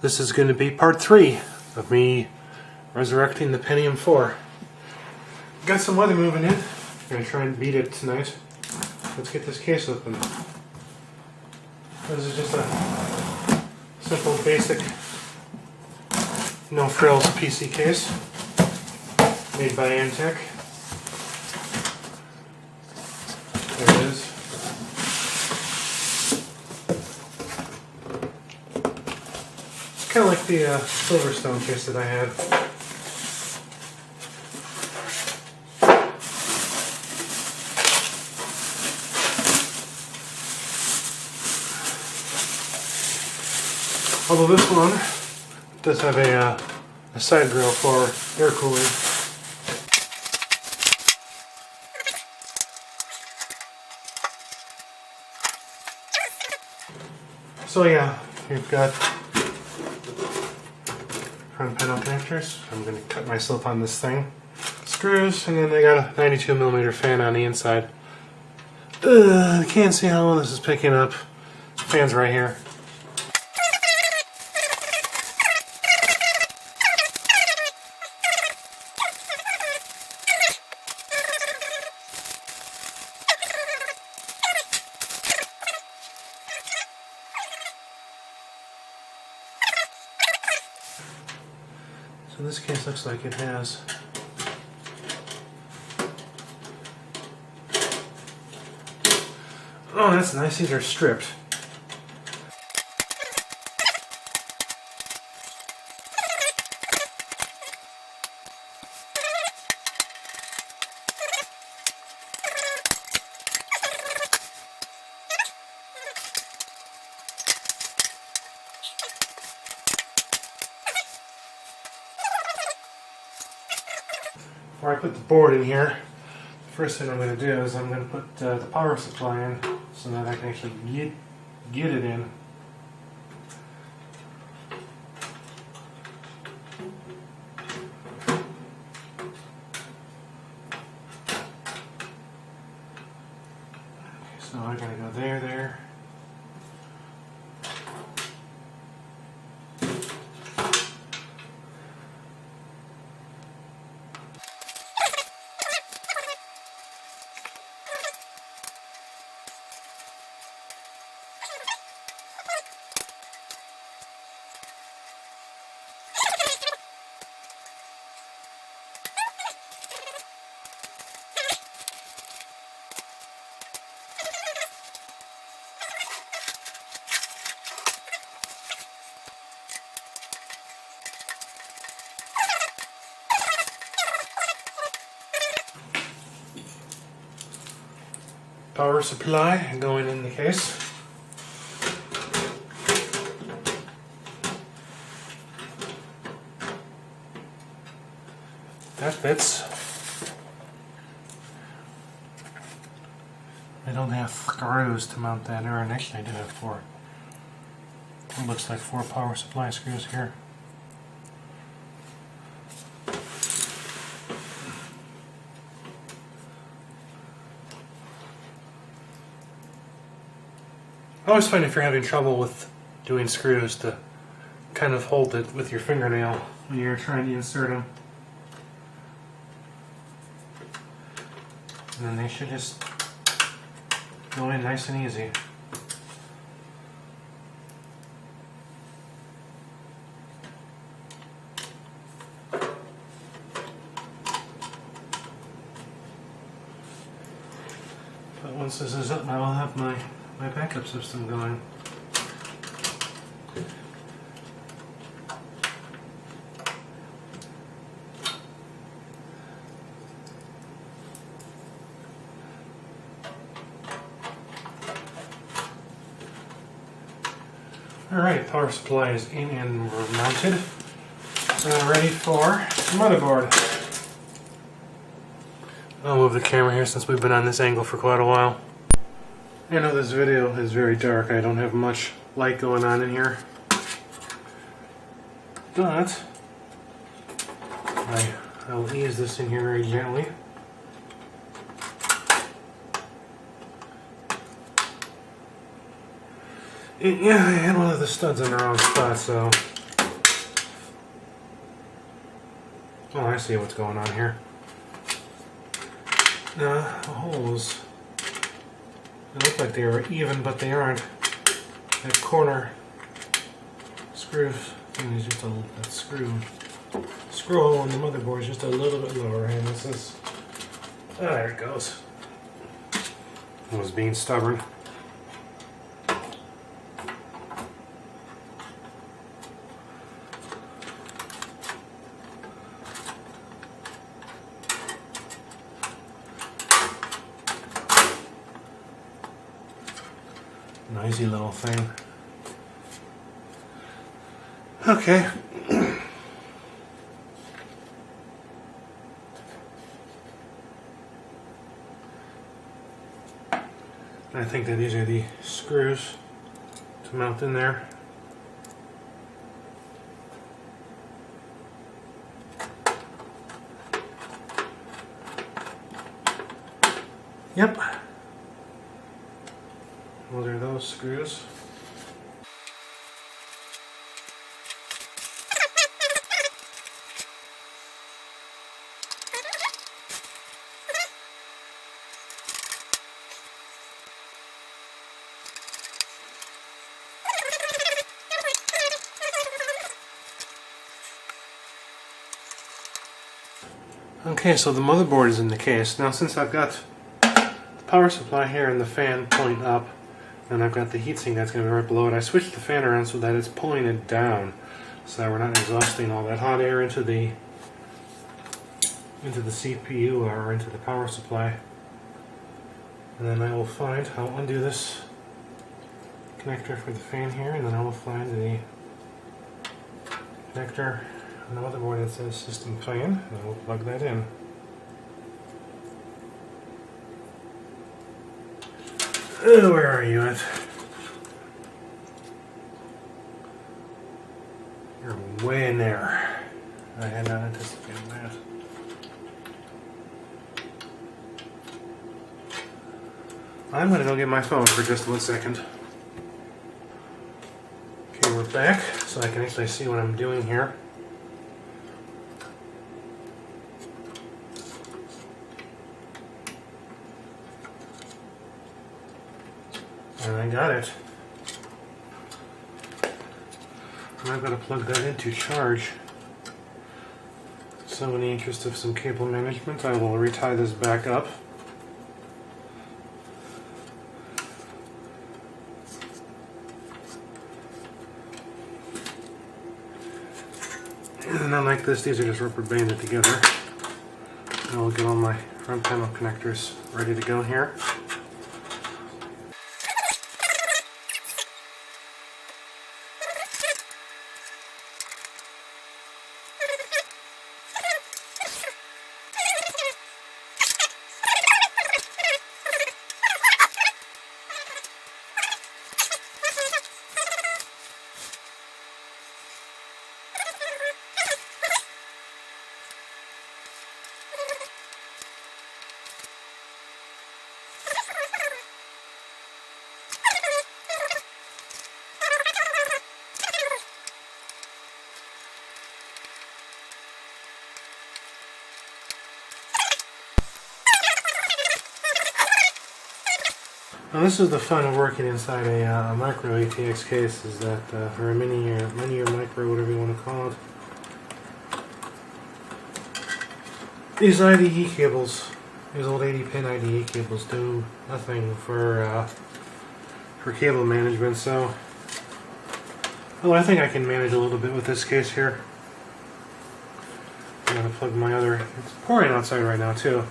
This is going to be part 3 of me resurrecting the Pentium 4. Got some weather moving in. Gonna try and beat it tonight. Let's get this case open. This is just a simple, basic, no frills PC case made by Antec. There it is. It's kind of like the Silverstone case that I had. Although this one does have a side grill for air cooling. So yeah, you've got front panel connectors. I'm going to cut myself on this thing. Screws, and then they got a 92mm fan on the inside. I can't see how well this is picking up. Fan's right here. So this case looks like it has oh, that's nice. These are stripped. Before I put the board in here, the first thing I'm going to do is I'm going to put the power supply in so that I can actually get it in. So I'm going to go there. Power supply going in the case. That fits. I don't have screws to mount that, or actually I do have 4. It looks like 4 power supply screws here. I always find if you're having trouble with doing screws to kind of hold it with your fingernail when you're trying to insert them. And then they should just go in nice and easy. But once this is up, I will have my backup system going. Alright, power supply is in and we're mounted. Now ready for the motherboard. I'll move the camera here since we've been on this angle for quite a while. I know this video is very dark. I don't have much light going on in here. But I'll ease this in here very gently. Yeah, I had one of the studs in the wrong spot, so Oh, I see what's going on here. The holes, they look like they were even, but they aren't. That corner screw thing is just that screw hole in the motherboard is just a little bit lower, and this is, oh, there it goes. I was being stubborn. Noisy little thing. Okay. I think that these are the screws to mount in there. Yep. Those are those screws. Okay, so the motherboard is in the case. Now since I've got the power supply here and the fan pulling up, and I've got the heatsink that's going to be right below it, I switched the fan around so that it's pulling it down, so that we're not exhausting all that hot air into the CPU or into the power supply. And then I will find, I'll undo this connector for the fan here, and then I will find the connector on the motherboard that says system fan, and I will plug that in. Where are you at? You're way in there. I had not anticipated that. I'm going to go get my phone for just 1 second. Okay, we're back, so I can actually see what I'm doing here. And I got it. And I've got to plug that in to charge. So in the interest of some cable management, I will retie this back up. And unlike this, these are just rubber banded together. I will get all my front panel connectors ready to go here. Now this is the fun of working inside a micro ATX case, is that, or a mini or micro, whatever you want to call it. These IDE cables, these old 80-pin IDE cables, do nothing for cable management. So, well, I think I can manage a little bit with this case here. I'm going to plug my other. It's pouring outside right now too.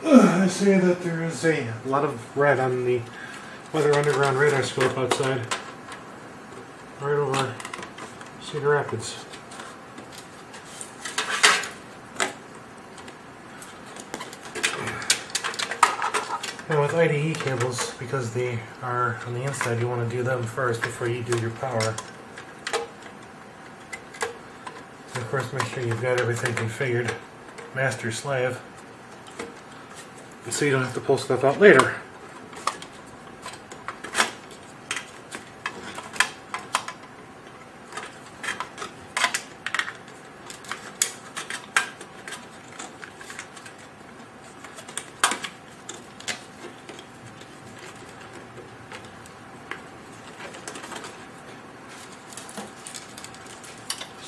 I see that there is a lot of red on the Weather Underground radar scope outside, right over Cedar Rapids. And with IDE cables, because they are on the inside, you want to do them first before you do your power. And of course, make sure you've got everything configured, master slave, so you don't have to pull stuff out later.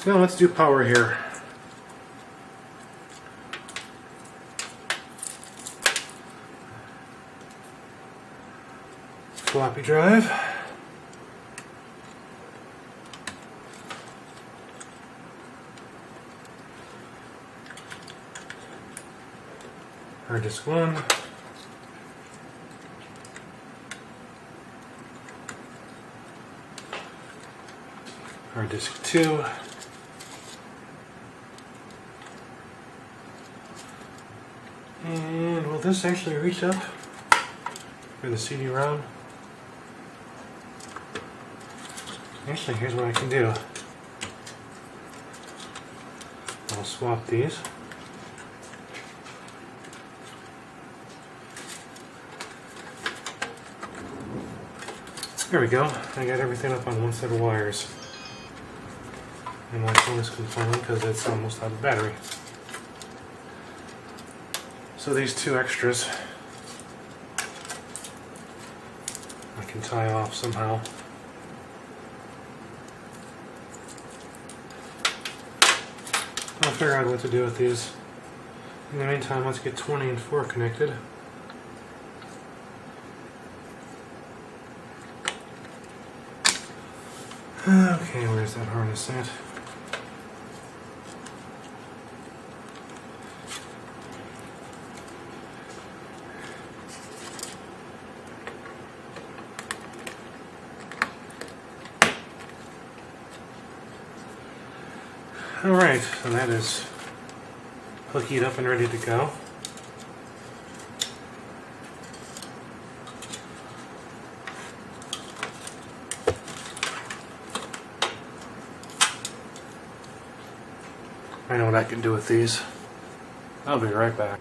So let's do power here. Floppy drive. Hard disk 1. Hard disk 2. And will this actually reach up for the CD-ROM? Actually, here's what I can do. I'll swap these. There we go. I got everything up on one set of wires. And my phone is complaining because it's almost out of battery. So these two extras I can tie off somehow. I'll figure out what to do with these. In the meantime, let's get 20 and 4 connected. Okay, where's that harness at? Alright, so that is hooking up and ready to go. I know what I can do with these. I'll be right back.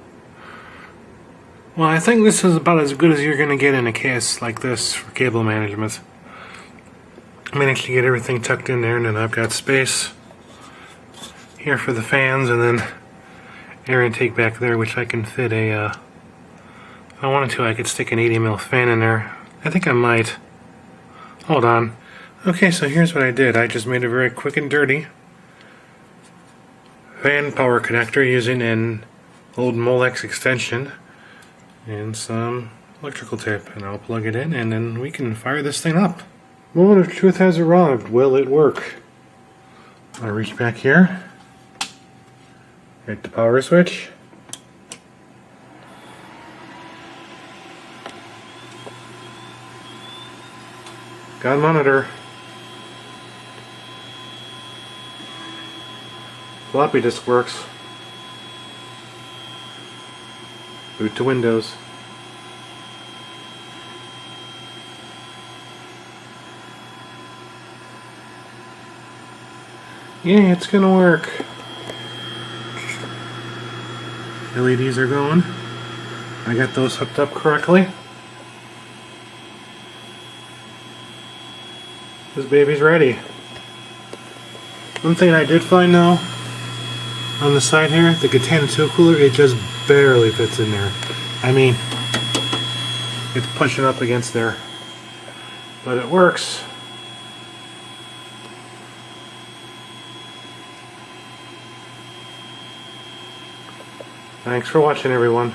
Well, I think this is about as good as you're going to get in a case like this for cable management. I managed to get everything tucked in there, and then I've got space here for the fans, and then air intake back there, which I can fit a, if I wanted to, I could stick an 80mm fan in there. I think I might. Hold on. Okay, so here's what I did. I just made a very quick and dirty fan power connector using an old Molex extension and some electrical tape, and I'll plug it in and then we can fire this thing up. Moment of truth has arrived. Will it work? I'll reach back here, hit the power switch, got a monitor, floppy disk works, boot to Windows. Yeah, it's gonna work. LEDs are going. I got those hooked up correctly. This baby's ready. One thing I did find though, on the side here, the Katana 2 cooler, it just barely fits in there. I mean, it's pushing up against there. But it works. Thanks for watching, everyone.